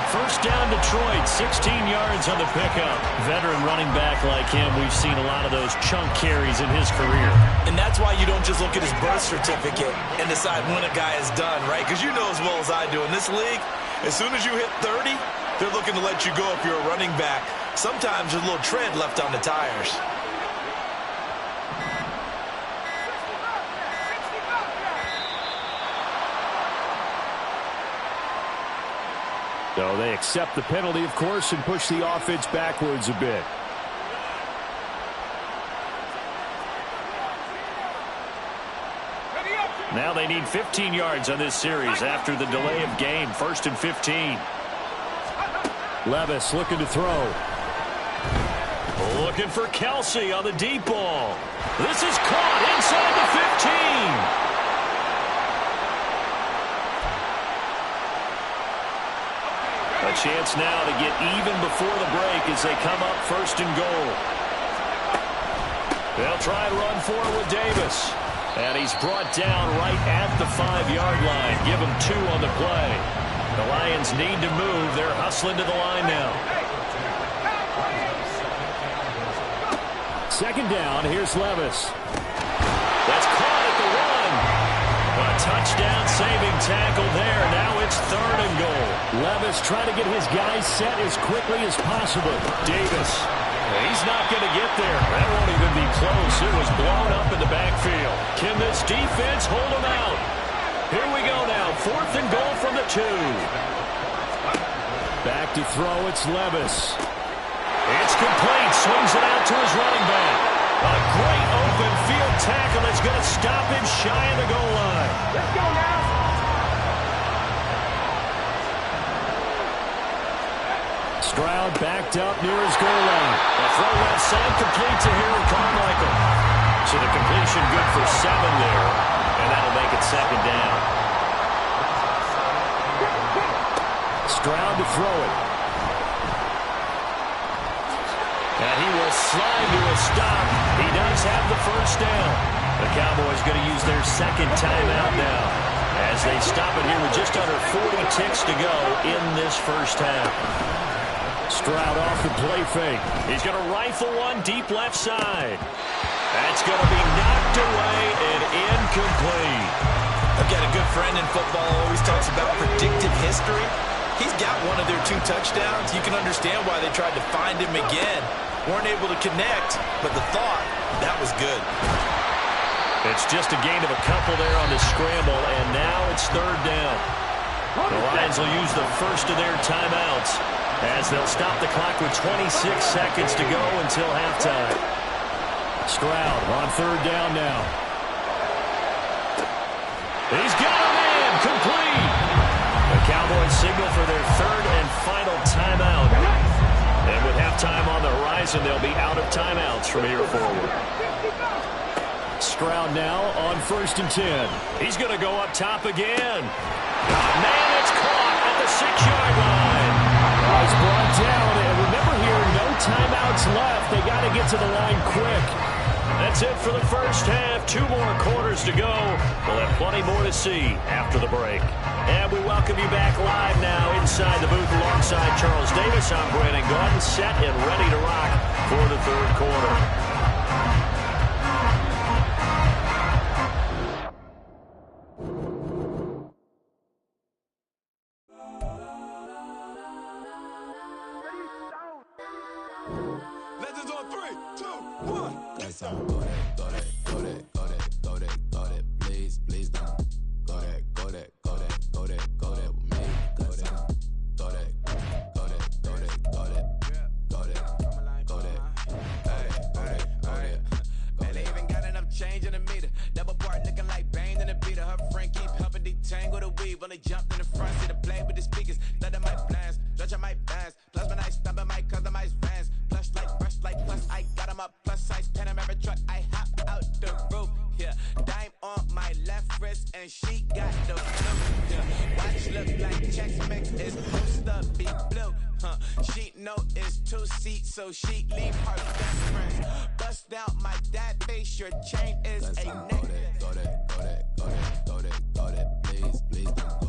First down Detroit, 16 yards on the pickup. Veteran running back like him, we've seen a lot of those chunk carries in his career. And that's why you don't just look at his birth certificate and decide when a guy is done, right? Because you know as well as I do, in this league, as soon as you hit 30, they're looking to let you go if you're a running back. Sometimes there's a little tread left on the tires. So they accept the penalty, of course, and push the offense backwards a bit. Now they need 15 yards on this series after the delay of game. First and 15. Levis looking to throw. Looking for Kelsey on the deep ball. This is caught inside the 15. A chance now to get even before the break as they come up first and goal. They'll try and run for it with Davis. And he's brought down right at the 5-yard line. Give him 2 on the play. The Lions need to move. They're hustling to the line now. Second down, here's Levis. That's caught at the 1. A touchdown-saving tackle there. Now it's 3rd and goal. Levis trying to get his guys set as quickly as possible. Davis. He's not going to get there. That won't even be close. It was blown up in the backfield. Can this defense hold him out? Here we go now. 4th and goal from the 2. Back to throw. It's Levis. It's complete. Swings it out to his running back. A great open field tackle that's going to stop him shy of the goal line. Let's go now. Stroud backed up near his goal line. A throw left side complete to Harold Carmichael. So the completion good for 7 there. And that'll make it 2nd down. Stroud to throw it. And he will slide to a stop. He does have the 1st down. The Cowboys going to use their 2nd timeout now as they stop it here with just under 40 ticks to go in this 1st half. Stroud off the play fake. He's going to rifle one deep left side. That's going to be knocked away and incomplete. I've got a good friend in football who always talks about predictive history. He's got one of their 2 touchdowns. You can understand why they tried to find him again. Weren't able to connect, but the thought, that was good. It's just a gain of a couple there on the scramble, and now it's 3rd down. The Lions will use the 1st of their timeouts as they'll stop the clock with 26 seconds to go until halftime. Stroud on 3rd down now. He's got a man, complete. The Cowboys signal for their 3rd and final timeout. And with halftime on the horizon, they'll be out of timeouts from here forward. Stroud now on 1st and 10. He's going to go up top again. Man, it's caught at the 6-yard line. He's brought down, and remember here, no timeouts left. They got to get to the line quick. That's it for the 1st half. 2 more quarters to go. We'll have plenty more to see after the break. And we welcome you back live now inside the booth alongside Charles Davis. I'm Brandon Gordon, set and ready to rock for the 3rd quarter. Legends on 3, 2, 1. Let's go that, please don't. Go that with me. Go that. Man, they even got enough change in the meter. Double part looking like Bane in the beater. Her friend keep helping detangle the weave. When they jumped in the front, see the play with the speakers. Let my plans, judge my bands. Plus when I stumble my customized vans. Plush like brush like plus I got them up. Plus size Panamera truck, I hop out the roof. Yeah, dime on my left wrist and she got the blue. Yeah, watch look like checks mix is supposed to be blue. She know it's 2 seats, so she leave her best friends. Bust down my dad face, your chain is a neck. Go that, please don't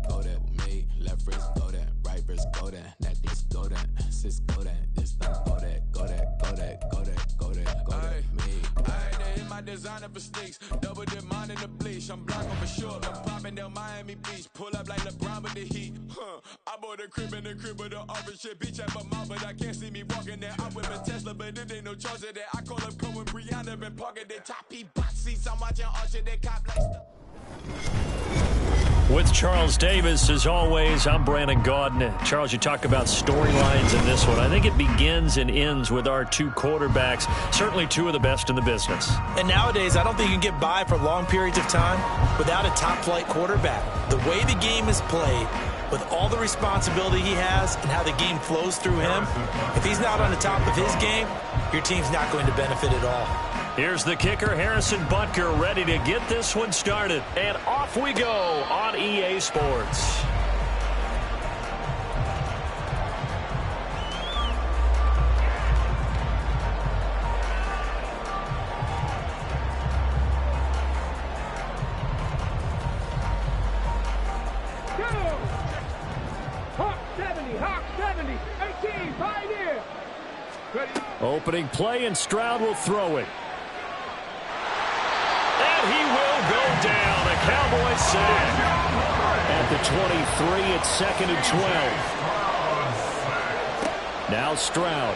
go that with me. Left wrist go that, right wrist go that, necklace go that, sis go that, this thing go that, me. They hit my designer for sneaks, double dip mine in the bleach. I'm black on for sure, I'm popping down Miami Beach. Pull up like LeBron with the heat. I bought a crib in the crib with the office shit. Beach at my mouth, but I can't see me walking there. I whip a Tesla, but it ain't no charge of that. I call up Cohen, Brianna, and parking their top box seats. I'm watching Archer, they cop like stuff. With Charles Davis, as always, I'm Brandon Gordon. Charles, you talk about storylines in this one. I think it begins and ends with our 2 quarterbacks, certainly 2 of the best in the business. And nowadays, I don't think you can get by for long periods of time without a top-flight quarterback. The way the game is played, with all the responsibility he has and how the game flows through him, if he's not on the top of his game, your team's not going to benefit at all. Here's the kicker, Harrison Butker, ready to get this one started. And off we go on EA Sports. Hawk 70, 18, Pioneer. Opening play, and Stroud will throw it. And he will go down. A Cowboys sack. At the 23, it's 2nd and 12. Now Stroud.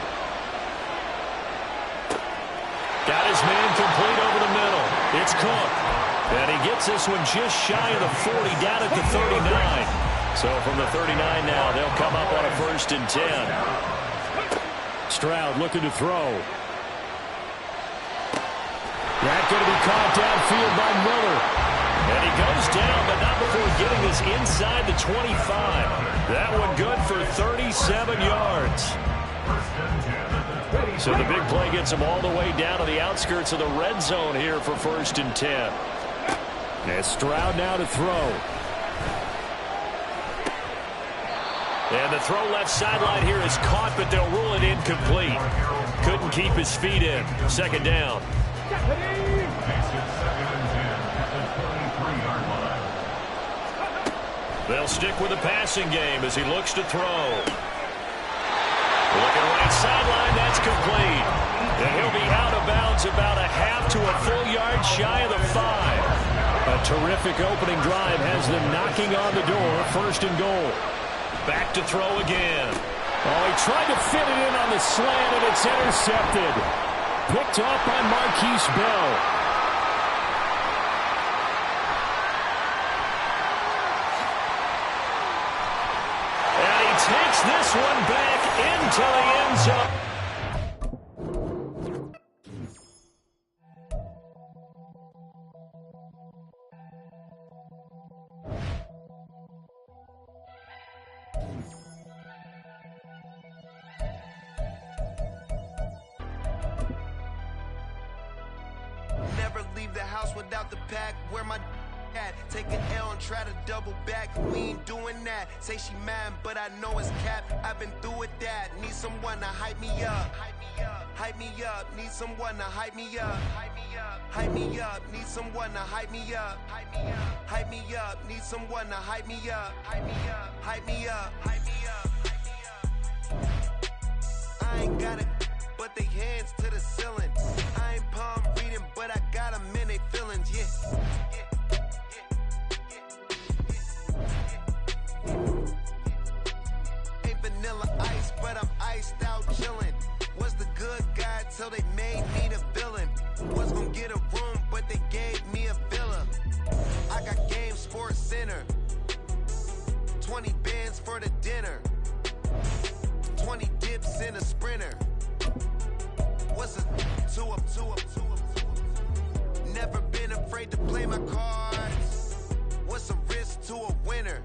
Got his man complete over the middle. It's Cook. And he gets this one just shy of the 40, down at the 39. So from the 39 now, they'll come up on a 1st and 10. Stroud looking to throw. That's going to be caught downfield by Miller. And he goes down, but not before getting this inside the 25. That one good for 37 yards. So the big play gets him all the way down to the outskirts of the red zone here for 1st and 10. And Stroud now to throw. And the throw left sideline here is caught, but they'll rule it incomplete. Couldn't keep his feet in. 2nd down. They'll stick with the passing game as he looks to throw. Looking right sideline, that's complete. And he'll be out of bounds about a half to a full yard shy of the 5. A terrific opening drive has them knocking on the door. 1st and goal. Back to throw again. Oh, he tried to fit it in on the slant, and it's intercepted. Picked off by Marquise Bell. And he takes this one back into the end zone. Never leave the house without the pack. Where my at? Take an L and try to double back. We ain't doing that. Say she mad, but I know it's cap. I've been through with that. Need someone to hype me up. Hype me up. Need someone to hype me up. Hype me up. Need someone to hype me up. Hype me up. Need someone to hype me up. Hype me up. Hype me up. Hype me up. I ain't got it, but they hands to the ceiling. I ain't palm reading, but I got them in they feelings, yeah. Ain't vanilla ice, but I'm iced out chillin'. Was the good guy till they made me the villain. Was gonna get a room, but they gave me a villa. I got Game Sports Center. 20 bands for the dinner. 20 dips in a sprinter. What's a 2-up? Never been afraid to play my cards. What's a risk to a winner?